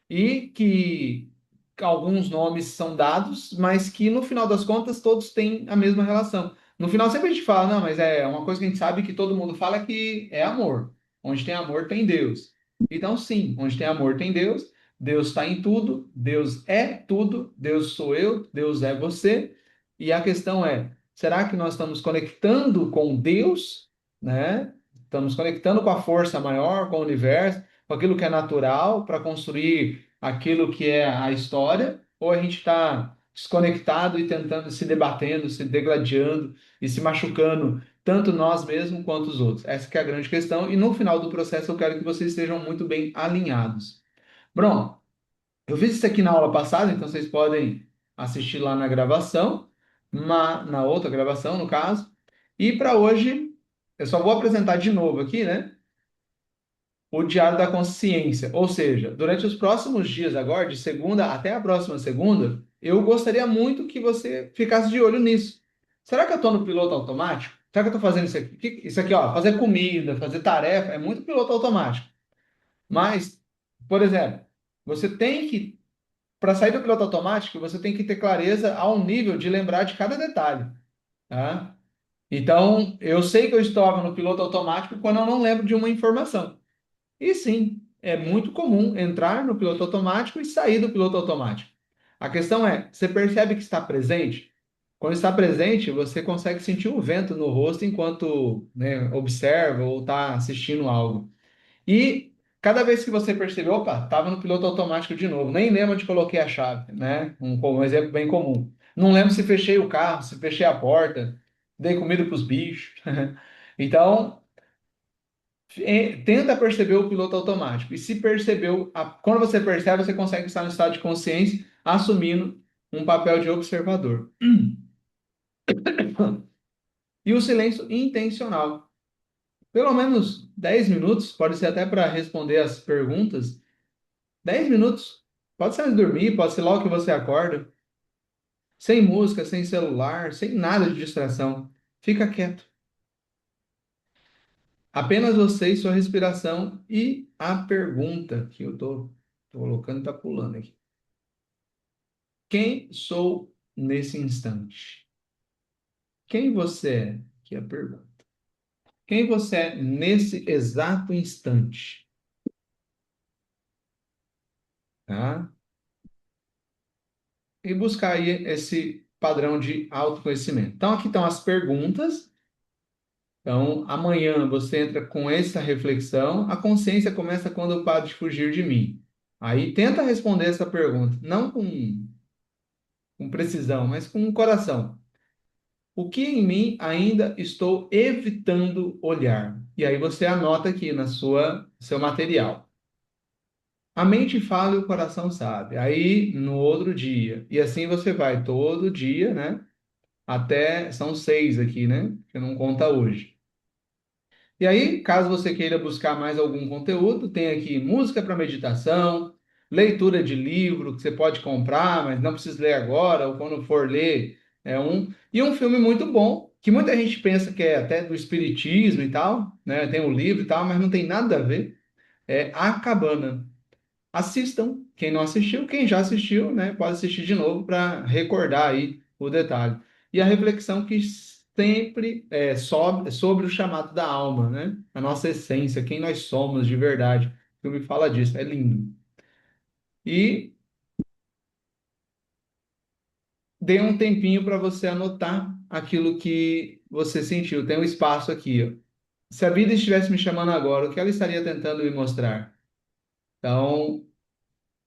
e que alguns nomes são dados, mas que no final das contas todos têm a mesma relação. No final sempre a gente fala, não, mas é uma coisa que a gente sabe que todo mundo fala que é amor. Onde tem amor tem Deus. Então sim, onde tem amor tem Deus. Deus está em tudo, Deus é tudo, Deus sou eu, Deus é você. E a questão é, será que nós estamos conectando com Deus, né? Estamos conectando com a força maior, com o universo, com aquilo que é natural para construir aquilo que é a história, ou a gente está desconectado e tentando se debatendo, se degladiando e se machucando, tanto nós mesmos quanto os outros. Essa que é a grande questão, e no final do processo eu quero que vocês estejam muito bem alinhados. Bom, eu fiz isso aqui na aula passada, então vocês podem assistir lá na gravação, na outra gravação, no caso. E para hoje, eu só vou apresentar de novo aqui, né? O Diário da Consciência. Ou seja, durante os próximos dias agora, de segunda até a próxima segunda, eu gostaria muito que você ficasse de olho nisso. Será que eu estou no piloto automático? Será que eu estou fazendo isso aqui? Isso aqui, ó, fazer comida, fazer tarefa, é muito piloto automático. Mas, por exemplo, você tem que, para sair do piloto automático, você tem que ter clareza ao nível de lembrar de cada detalhe, tá? Então, eu sei que eu estava no piloto automático quando eu não lembro de uma informação. E sim, é muito comum entrar no piloto automático e sair do piloto automático. A questão é, você percebe que está presente? Quando está presente, você consegue sentir o vento no rosto enquanto, né, observa ou está assistindo algo. E cada vez que você percebe, opa, estava no piloto automático de novo, nem lembro onde coloquei a chave, né? Um exemplo bem comum. Não lembro se fechei o carro, se fechei a porta, dei comida para os bichos. Então, tenta perceber o piloto automático. E se percebeu, quando você percebe, você consegue estar no estado de consciência, assumindo um papel de observador. E o silêncio intencional. Pelo menos 10 minutos, pode ser até para responder as perguntas. 10 minutos. Pode ser antes de dormir, pode ser logo que você acorda. Sem música, sem celular, sem nada de distração. Fica quieto. Apenas você e sua respiração e a pergunta que eu estou colocando está pulando aqui. Quem sou nesse instante? Quem você é? Que é a pergunta. Quem você é nesse exato instante? Tá? E buscar aí esse padrão de autoconhecimento. Então, aqui estão as perguntas, Então, amanhã você entra com essa reflexão, a consciência começa quando eu paro de fugir de mim. Aí tenta responder essa pergunta, não com precisão, mas com o coração. O que em mim ainda estou evitando olhar? E aí você anota aqui na sua seu material. A mente fala e o coração sabe. Aí no outro dia. E assim você vai todo dia, né? Até são 6 aqui, né? Que não conta hoje. E aí, caso você queira buscar mais algum conteúdo, tem aqui música para meditação, leitura de livro que você pode comprar, mas não precisa ler agora, ou quando for ler, e um filme muito bom, que muita gente pensa que é até do espiritismo e tal, né? Tem o livro e tal, mas não tem nada a ver. É A Cabana. Assistam, quem não assistiu, quem já assistiu, né, pode assistir de novo para recordar aí o detalhe. E a reflexão que sempre sobre o chamado da alma, né? A nossa essência, quem nós somos de verdade. O filme fala disso, é lindo. E dê um tempinho para você anotar aquilo que você sentiu. Tem um espaço aqui, ó. Se a vida estivesse me chamando agora, o que ela estaria tentando me mostrar? Então,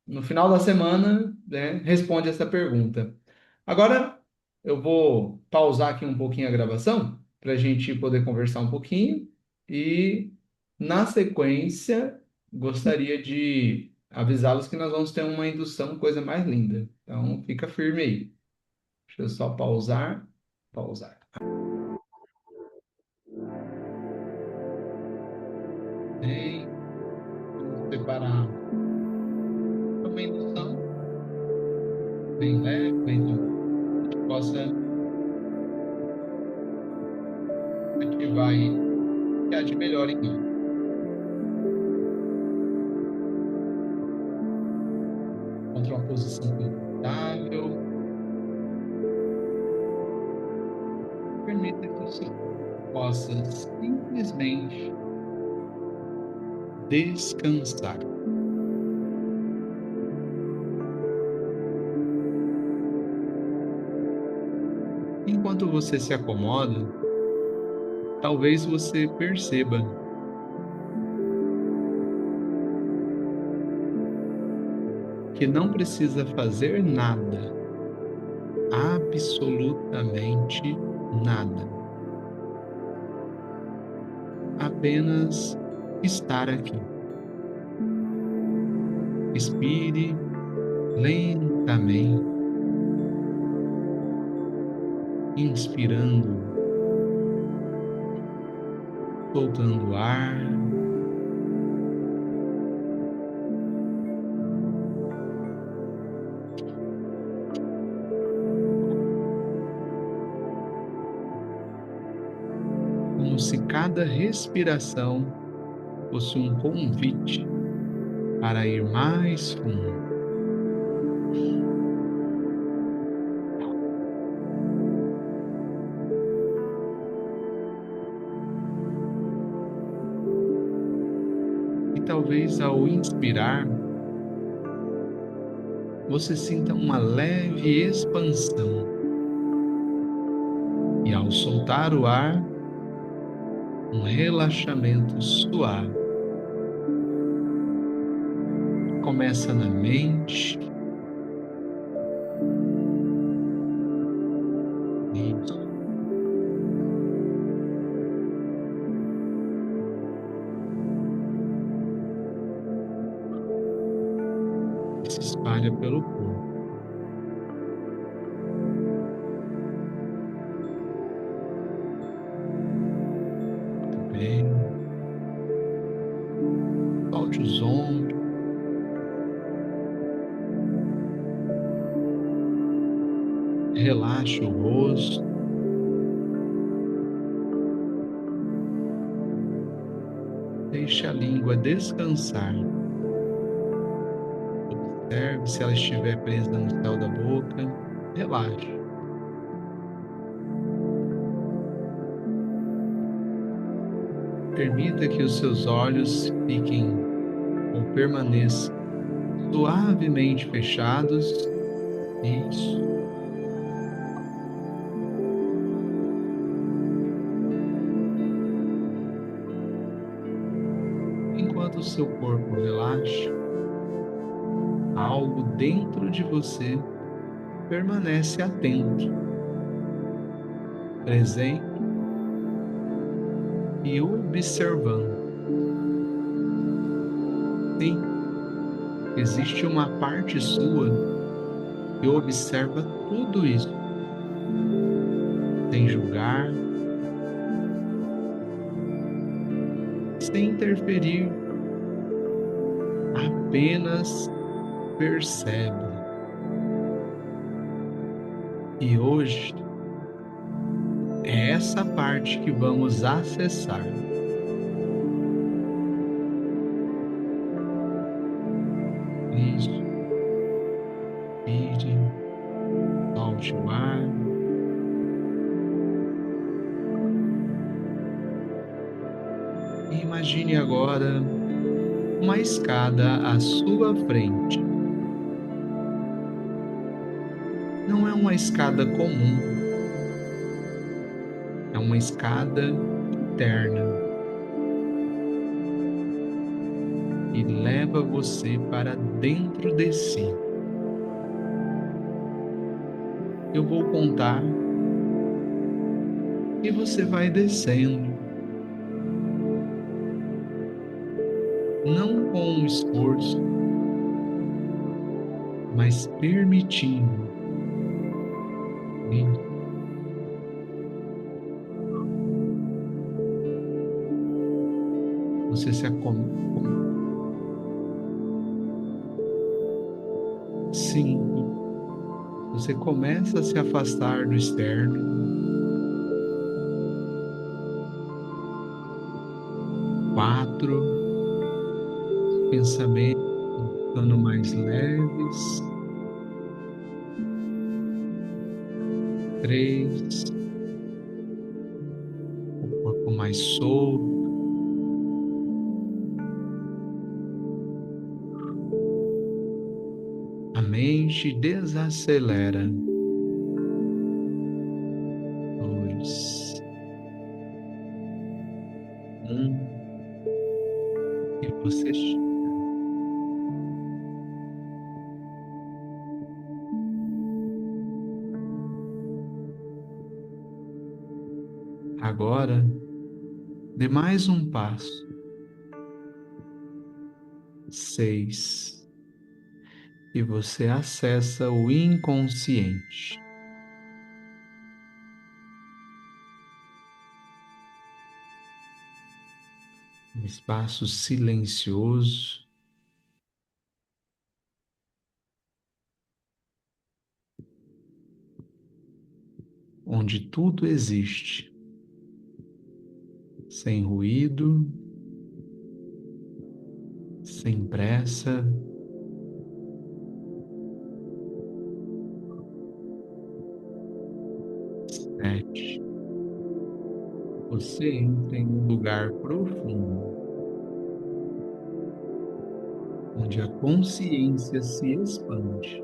no final da semana, né, responde essa pergunta. Agora, eu vou pausar aqui um pouquinho a gravação para a gente poder conversar um pouquinho e, na sequência, gostaria de avisá-los que nós vamos ter uma indução, coisa mais linda. Então, fica firme aí. Deixa eu só pausar, pausar. Bem, vamos preparar uma indução bem leve, bem tranquila, que possa ativar aí o que há de melhor em nós. Encontre uma posição confortável. Permita que o seu corpo possa simplesmente descansar. Enquanto você se acomoda, talvez você perceba que não precisa fazer nada, absolutamente nada. Apenas estar aqui. Expire lentamente, inspirando, soltando o ar. Como se cada respiração fosse um convite para ir mais fundo. E talvez ao inspirar, você sinta uma leve expansão. E ao soltar o ar, um relaxamento suave. Começa na mente. Isso. E se espalha pelo corpo. Muito bem. Solte os ombros. Relaxe o rosto. Deixe a língua descansar. Observe se ela estiver presa no céu da boca. Relaxe. Permita que os seus olhos fiquem ou permaneçam suavemente fechados. Isso. o seu corpo relaxa, algo dentro de você permanece atento, presente e observando. Sim, existe uma parte sua que observa tudo isso, sem julgar, sem interferir, apenas percebe. E hoje é essa parte que vamos acessar. Isso, inspire, solte o ar. E imagine agora uma escada à sua frente. Não é uma escada comum, é uma escada interna e leva você para dentro de si. Eu vou contar e você vai descendo, não com esforço, mas permitindo. Você se acomoda. 5. Você começa a se afastar do externo. 4. Pensamentos ficando mais leves. 3. O corpo mais solto. A mente desacelera. 2. 1. E você chega. Agora, dê mais um passo. 6. E você acessa o inconsciente. Um espaço silencioso, onde tudo existe, sem ruído, sem pressa. 7. Você entra em um lugar profundo, onde a consciência se expande.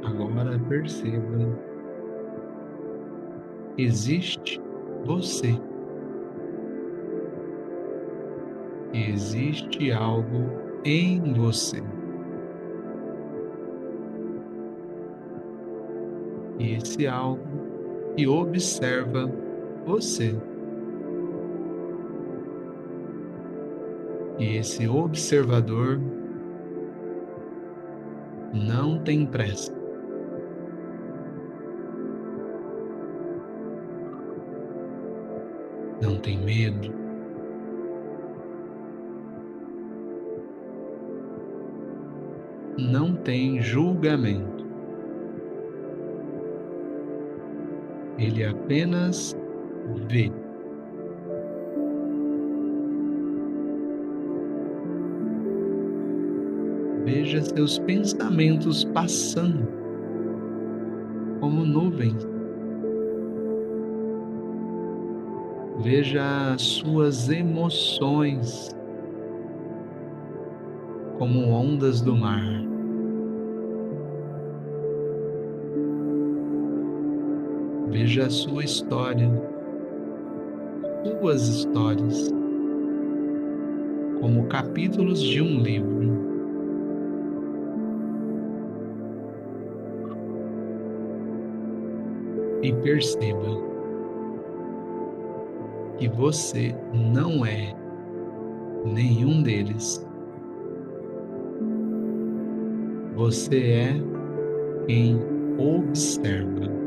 Agora perceba, existe você e existe algo em você. E esse algo que observa você. E esse observador não tem pressa. Não tem medo. Não tem julgamento. Ele apenas vê. Veja seus pensamentos passando como nuvens. Veja as suas emoções como ondas do mar. Veja a sua história, suas histórias, como capítulos de um livro. E perceba que você não é nenhum deles. Você é quem observa.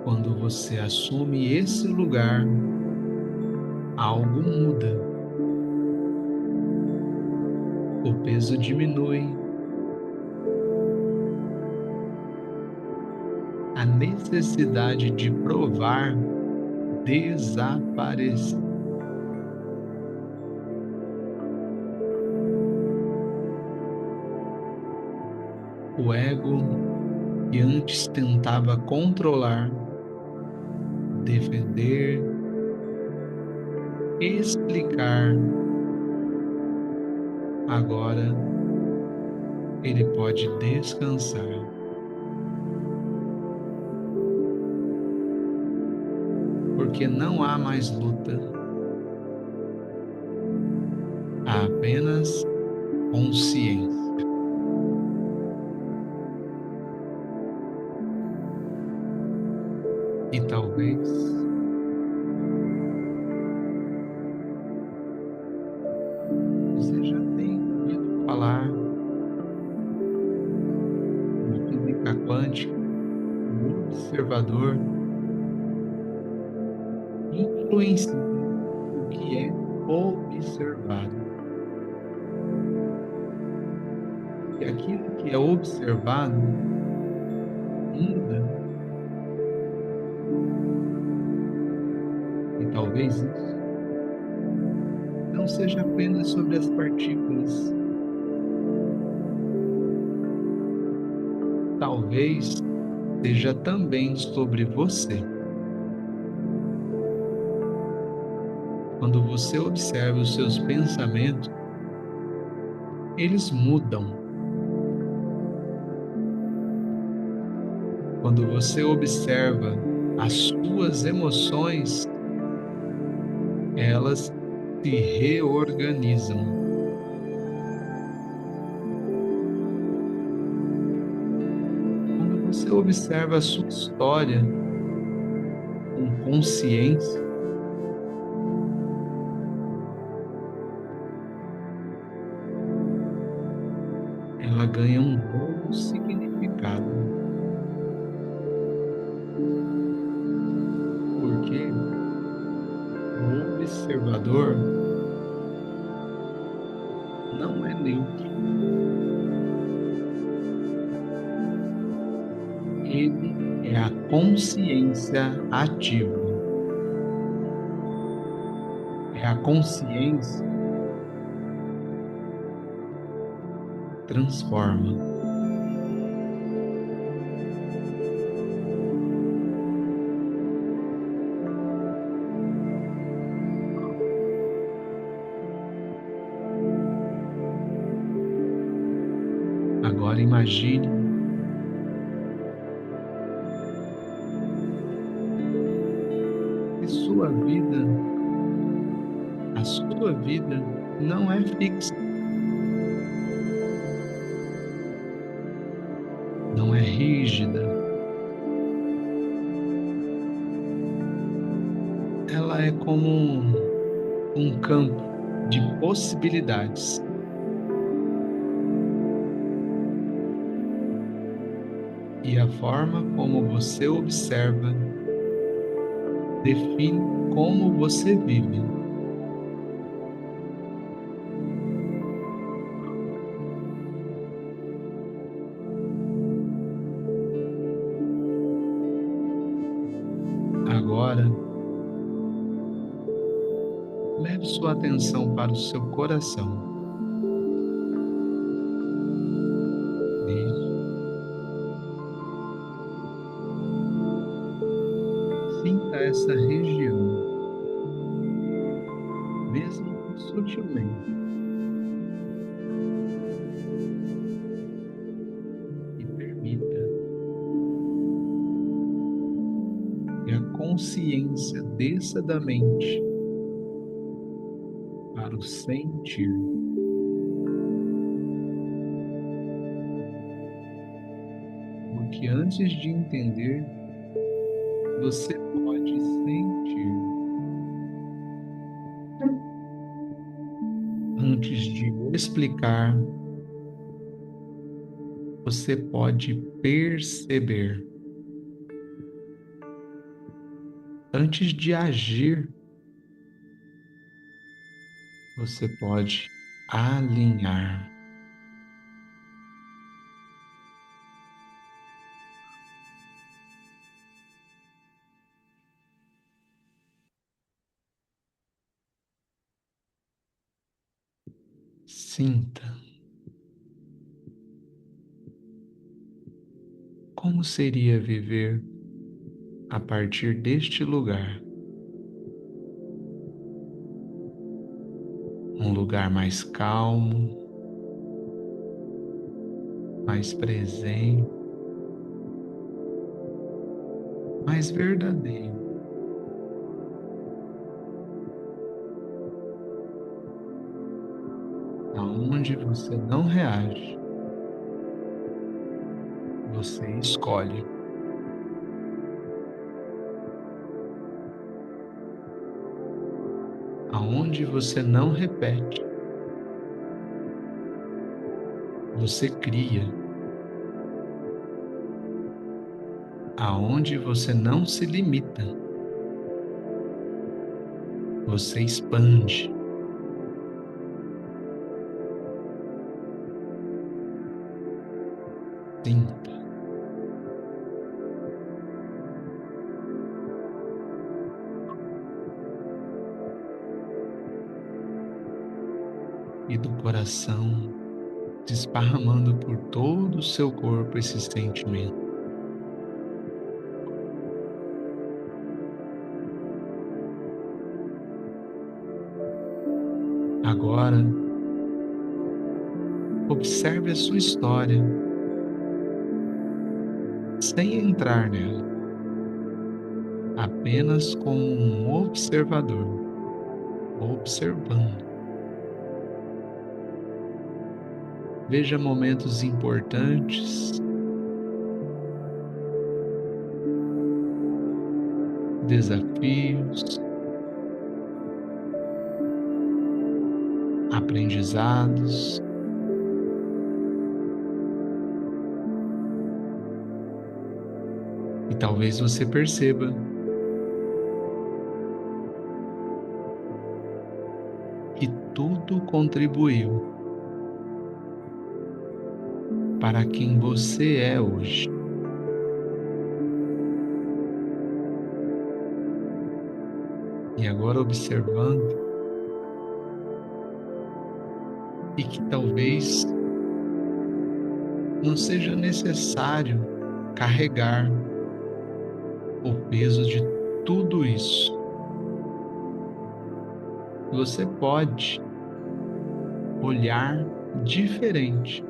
Quando você assume esse lugar, algo muda. O peso diminui. A necessidade de provar desaparece. O ego que antes tentava controlar, defender, explicar, agora ele pode descansar. Porque não há mais luta, há apenas consciência. E talvez você já tenha ouvido falar de física quântica, o observador influencia o que é observado. E aquilo que é observado muda. E talvez isso não seja apenas sobre as partículas. Talvez seja também sobre você. Quando você observa os seus pensamentos, eles mudam. Quando você observa as suas emoções, elas se reorganizam. Quando você observa a sua história com consciência, ela ganha um novo significado. Porque o observador não é neutro. Ele é a consciência ativa. É a consciência que transforma. Agora imagine que a sua vida não é fixa, não é rígida. Ela é como um campo de possibilidades. E a forma como você observa define como você vive. Agora, leve sua atenção para o seu coração. para essa região, mesmo sutilmente, e permita que a consciência desça da mente para o sentir. Porque antes de entender, você pode sentir. Antes de explicar, você pode perceber. Antes de agir, você pode alinhar. Sinta como seria viver a partir deste lugar. Um lugar mais calmo, mais presente, mais verdadeiro. Aonde você não reage, você escolhe. Aonde você não repete, você cria. Aonde você não se limita, você expande. Sinta. E do coração, desparramando por todo o seu corpo esse sentimento. Agora, observe a sua história, sem entrar nela, apenas como um observador, observando. Veja momentos importantes, desafios, aprendizados. E talvez você perceba que tudo contribuiu para quem você é hoje. E agora observando, e que talvez não seja necessário carregar o peso de tudo isso. Você pode olhar diferente.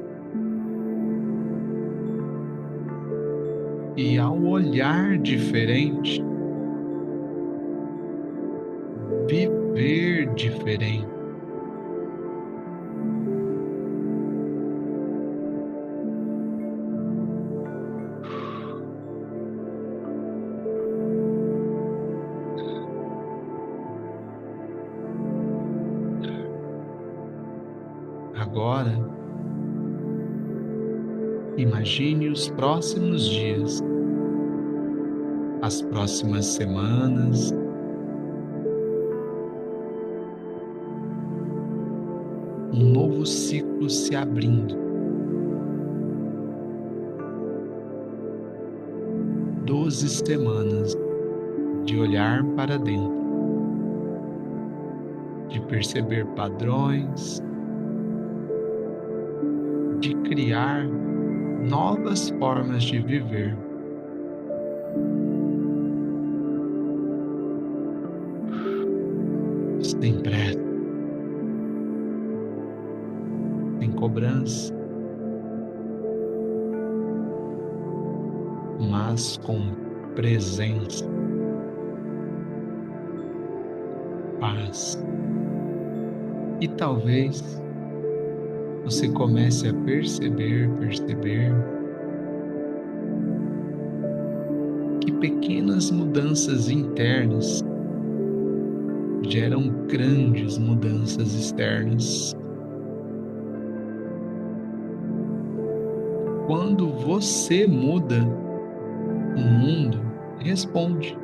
E ao olhar diferente, viver diferente. Agora, imagine os próximos dias, as próximas semanas, um novo ciclo se abrindo. 12 semanas de olhar para dentro, de perceber padrões, de criar novas formas de viver. sem pressa, sem cobrança, mas com presença, paz. E talvez você comece a perceber que pequenas mudanças internas geram grandes mudanças externas. Quando você muda, o mundo responde.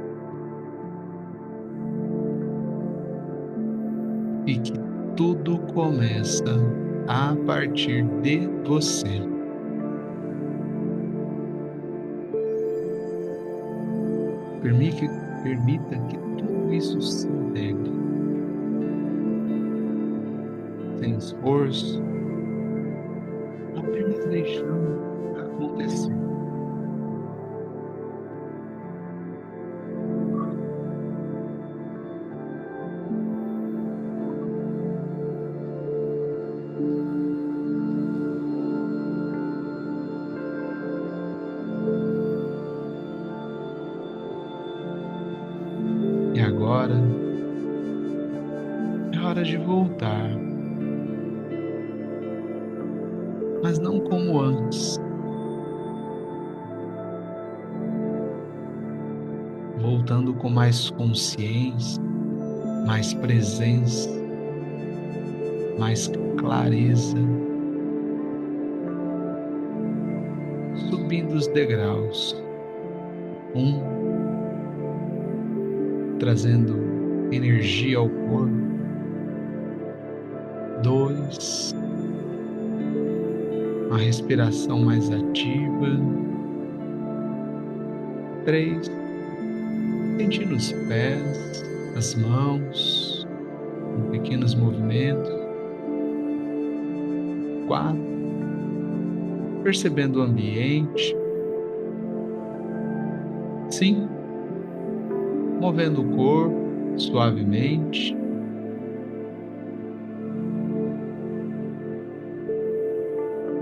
E que tudo começa a partir de você. Permita, permita que tudo isso se integre, sem esforço, apenas deixando acontecer. E agora é hora de voltar, mas não como antes, voltando com mais consciência, mais presença, mais clareza, subindo os degraus, um, trazendo energia ao corpo, dois, uma respiração mais ativa, três, sentindo os pés, as mãos, em pequenos movimentos, quatro, percebendo o ambiente, cinco, movendo o corpo suavemente,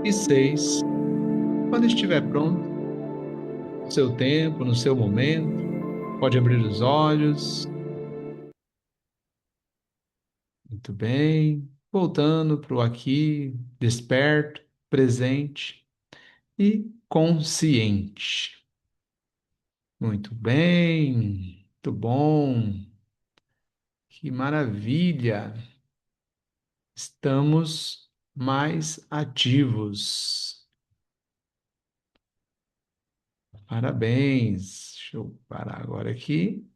e seis, quando estiver pronto, no seu tempo, no seu momento, pode abrir os olhos. Muito bem. Voltando para o aqui, desperto, presente e consciente. Muito bem. Muito bom. Que maravilha. Estamos mais ativos. Parabéns. Deixa eu parar agora aqui.